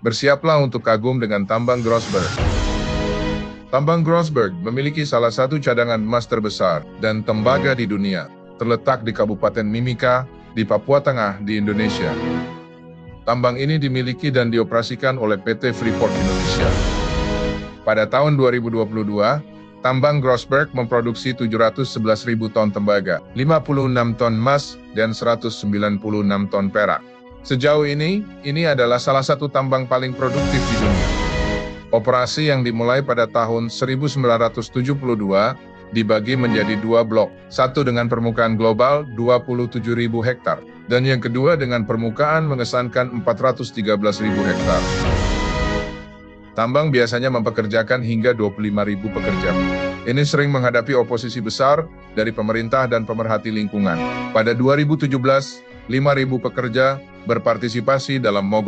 Bersiaplah untuk kagum dengan tambang Grosberg. Tambang Grosberg memiliki salah satu cadangan emas terbesar dan tembaga di dunia, terletak di Kabupaten Mimika, di Papua Tengah di Indonesia. Tambang ini dimiliki dan dioperasikan oleh PT Freeport Indonesia. Pada tahun 2022, tambang Grosberg memproduksi 711.000 ton tembaga, 56 ton emas, dan 196 ton perak. Sejauh ini adalah salah satu tambang paling produktif di dunia. Operasi yang dimulai pada tahun 1972 dibagi menjadi dua blok, satu dengan permukaan global 27.000 hektar, dan yang kedua dengan permukaan mengesankan 413.000 hektar. Tambang biasanya mempekerjakan hingga 25.000 pekerja. Ini sering menghadapi oposisi besar dari pemerintah dan pemerhati lingkungan. Pada 2017, 5.000 pekerja berpartisipasi dalam mogok